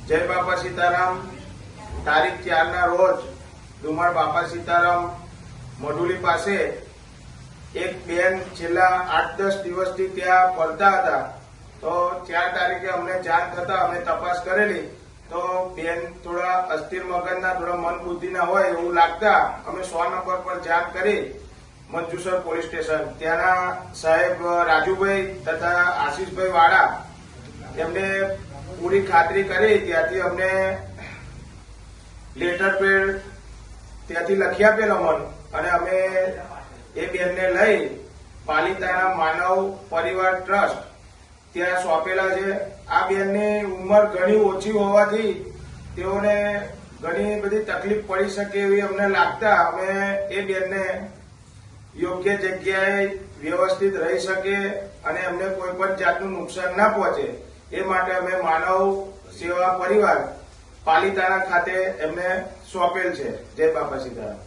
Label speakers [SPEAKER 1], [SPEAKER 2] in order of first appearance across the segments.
[SPEAKER 1] જય બાપા સીતારામ। તારીખ 4ના રોજ ડુમણ બાપા સીતારામ મઢુલી પાસે એક બેન છેલ્લા 8-10 દિવસથી ત્યાં ફરતા હતા। તો 4 તારીખે અમને જાણ થતા અમે તપાસ કરેલી તો બેન થોડા અસ્થિર મગજના, થોડા મન બુદ્ધિના હોય એવું લાગતા અમે 100 નંબર પર જાણ કરી મંજુસર પોલીસ સ્ટેશન। ત્યાંના સાહેબ રાજુભાઈ તથા આશીષભાઈ વાળા એમને પૂરી ખાતરી કરી। ત્યાંથી અમને લેટર પેડ ત્યાંથી લખી આપેલો મન અને અમે એ બેનને લઈ પાલિતાણા માનવ પરિવાર ટ્રસ્ટ ત્યાં સોંપેલા છે। આ બેનની ઉંમર ઘણી ઓછી હોવાથી તેઓને ઘણી બધી તકલીફ પડી શકે એવી અમને લાગતા અમે એ બેનને યોગ્ય જગ્યાએ વ્યવસ્થિત રહી શકે અને એમને કોઈ પણ જાતનું નુકસાન ના પહોંચે એ માટે અમે માનવ સેવા પરિવાર પાલિતાણા ખાતે એમને સોંપેલ છે। જય બાપા સીતારામ।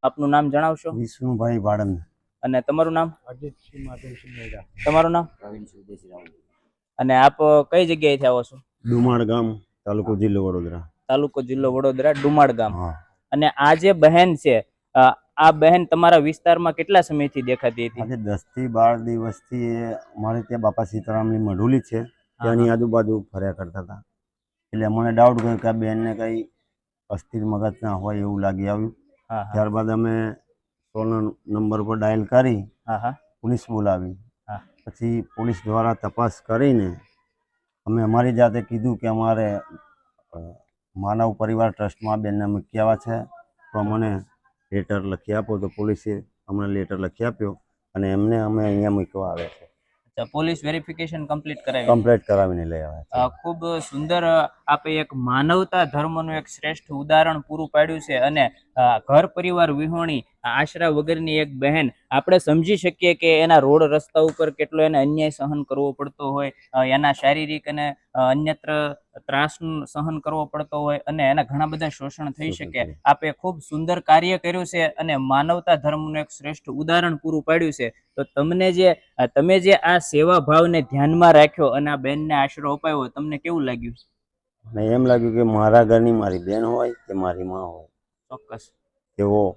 [SPEAKER 2] આપનું નામ જણાવશો?
[SPEAKER 3] વિષ્ણુભાઈ વાડન।
[SPEAKER 2] અને તમારું નામ?
[SPEAKER 3] અજીતસિંહ માધવસિંહ મેડા।
[SPEAKER 2] તમારું નામ? અને આપ કઈ જગ્યાએથી આવો છો?
[SPEAKER 3] ડુમાડ ગામ, તાલુકો જિલ્લો વડોદરા।
[SPEAKER 2] તાલુકો જિલ્લો વડોદરા, ડુમાડ ગામ।
[SPEAKER 3] હા।
[SPEAKER 2] અને આ જે બહેન છે, આ બહેન તમારા વિસ્તારમાં કેટલા સમયથી દેખાતી હતી?
[SPEAKER 3] આજે 10 થી 12 દિવસથી અમારે ત્યાં બાપા સીતારામની મઢુલી છે ત્યાંની આજુબાજુ ફર્યા કરતા હતા। એટલે મને ડાઉટ ગયો કે આ બેનને કઈ અસ્થિર મગજ ના હોય એવું લાગી આવ્યું। ત્યારબાદ અમે 100 નંબર પર ડાયલ કરી પોલીસ બોલાવી। પછી પોલીસ દ્વારા તપાસ કરીને અમે અમારી જાતે કીધું કે અમારે માનવ પરિવાર ટ્રસ્ટમાં બેનને મૂકી આવ્યા છે તો અમને લેટર લખી આપો। તો પોલીસે અમને લેટર લખી આપ્યો અને એમને અમે અહીંયા મૂકવા આવ્યા છે।
[SPEAKER 2] પોલીસ વેરિફિકેશન કમ્પ્લીટ
[SPEAKER 3] કરાવીને લઈ આવ્યા છે।
[SPEAKER 2] ખૂબ સુંદર આપે એક માનવતા ધર્મનું એક શ્રેષ્ઠ ઉદાહરણ પૂરું પાડ્યું છે। અને ઘર પરિવાર વિહોણી, આશરા વગરની એક બહેન, આપણે સમજી શકીએ કે એના રોડ રસ્તા ઉપર કેટલો એને અન્યાય સહન કરવો પડતો હોય, એના શારીરિક અને અન્યત્ર ત્રાસ સહન કરવો પડતો હોય અને એના ઘણા બધા શોષણ થઈ શકે। આપે ખૂબ સુંદર કાર્ય કર્યું છે અને માનવતા ધર્મનું એક શ્રેષ્ઠ ઉદાહરણ પૂરું પાડ્યું છે। તો તમે જે આ સેવા ભાવને ધ્યાનમાં રાખ્યો અને આ બેનને આશરો અપાયો, તમને કેવું લાગ્યું?
[SPEAKER 3] મને એમ લાગ્યું કે મારા ઘરની મારી બેન હોય કે મારી માં હોય,
[SPEAKER 2] ચોક્કસ
[SPEAKER 3] તેઓ